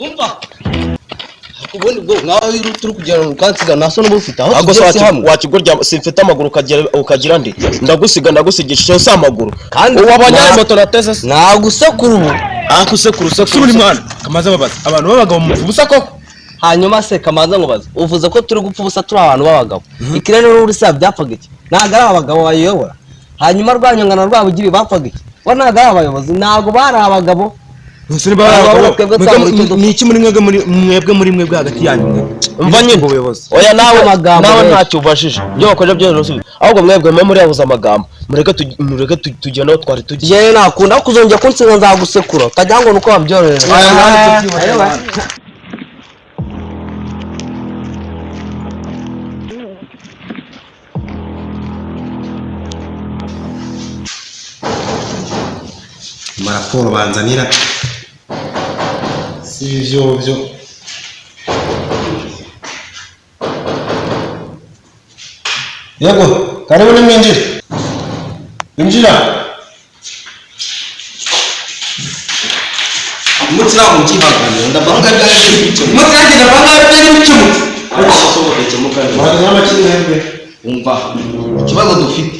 umva ubundi bwo nawe turi kugera mu kansiga naso n'ubufite aho ago wakigorya simfite amaguru ukagira ndi ndagusigisha cyo amaguru kandi wabanya moto natese nagusekuru ubu akusekuru suri mwana kamaze babaza abantu babagabo mu busa koko hanyuma se kamaze ngobaza uvuze ko turi gupfa ubusa turi abantu babagabo ikirere n'uri sa byapfaga iki naga ari abagabo bayobora hanyuma rwanyongana rwabugiri bapfaga iki bo naga ari abayobozi nago bari abagabo Nsuri niki muri mwebwe hagati yanyu umva nyine oya nawe ntacyo ubashije byo bakoje byose ahubwo mwebwe muri yabuza amagambo mureke tugenda twari tugiye je nakunda kuzongera kunsinga nzagusekura tajya ngo nuko babyorera maraporo banzanira sivyo yego karibu ni mwinjire injira umutsira mu kibagano ndabanga byari bice mutandi ndabanga byari bice musoboke mukandi bagana kinebwe umva ikibazo dufite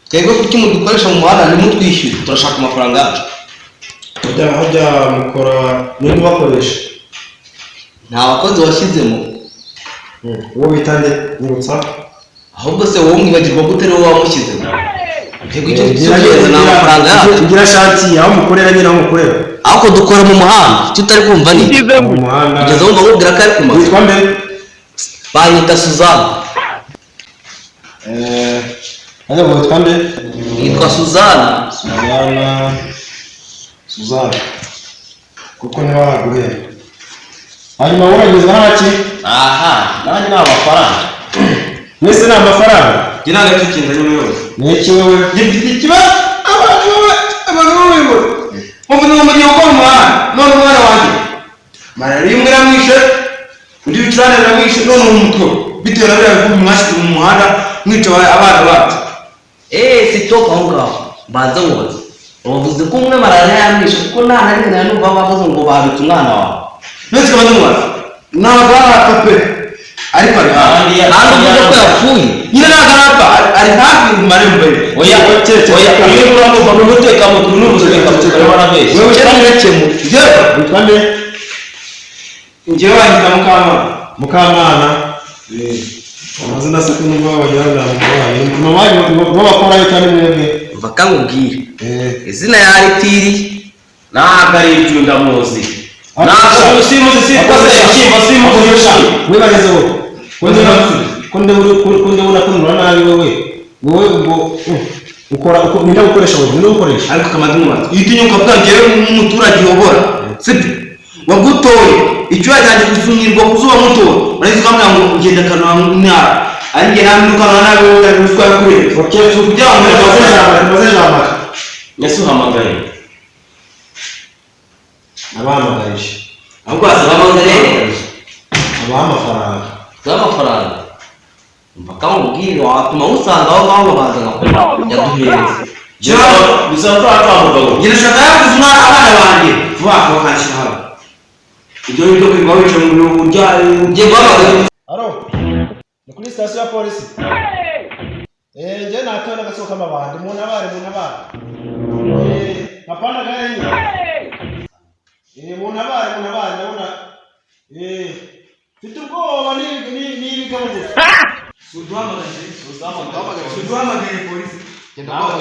twebwe kuki mudukoresha mu muhanda ni mutwishyura turashaka amafaranga yacu hajya mukora n'indi bakoresha nta bakozi washyizemo uwo bitande nyirutsa ahubwo se wowe mwibagirwa gute rero wamushyizemo twebwe icyo tugereza ni amafaranga yacu ngira shanti aho mukorera nyine aho mukorera ahubwo dukora mu muhanda tutari kumva ni mu muhanda kugeza aho mbabwira ko ari ku mazu witwa mbere banyita Suzana hano witwa mbere yitwa Suzana kuko ni waraguhera hanyuma wurageze haki nanjye ni amafaranga mwese ni amafaranga njye ntabwo tukinda n'umuyobozi ni iki wewe gifite ikibazo abantu b'ubuyobozi umuntu w'umujyi ukora umuhanda none umwana wanjye malariya imwe iramwishe undi wicurane iramwishe none umutwe bitewe na biriya bivuga mwashyize mu muhanda mwica abana bacu sitopu aho ngaho mbanza nkubaze wavuze ko umwe malariya yamwishe kuko nta na rimwe na numva bavuze ngo babitse umwana wawe none tukaba tumubaza ntabwo arapfa pe ariko ari hafi ntabwo uvuze ko yapfuye nyine ntabwo arapfa ari hafi mu marembo ye oya iyo urumva mu mutekano n'umutekano turimo na bese wewe cyangwa witwa mbere njyewe wanyita Mukamana amazina se ko nubwo wajyana mu bakora cyane mwebwe bakangubwira izina ya Aritiri ntabwo ari ibyo ndamuzi ntabwo simuzi simukoresha wibageze wowe kunde unakundura nabi wowe ubwo ukora ninde gukoresha wowe ninde gukoresha ariko kamadumaza itinyuka bwangiye umuturage yobora sibyo wagutoye icyo yajyanye kuzunyirwa kuzuba muto uraziza ngo ngende kanwa ntara ange namukana nawe uruswa kure okeye kujya mu maze jama yasuhamagaye abamagarisha ahubwo azahamagaye amafaranga mpaka mubwira watuma usanga aho ngaho bazana yaduhenze ngira shaka yakuze abana banjye vuba bakashira hano ibyo byo kwigwa wice mu burya ugiye guhamagara aro ni kuri station ya polisi nje natona gasoka mabandi mu nabare hapana gari mu nabare ndabona mfite ubwoba n'ibigabo gusa suduhamagaye polisi Imana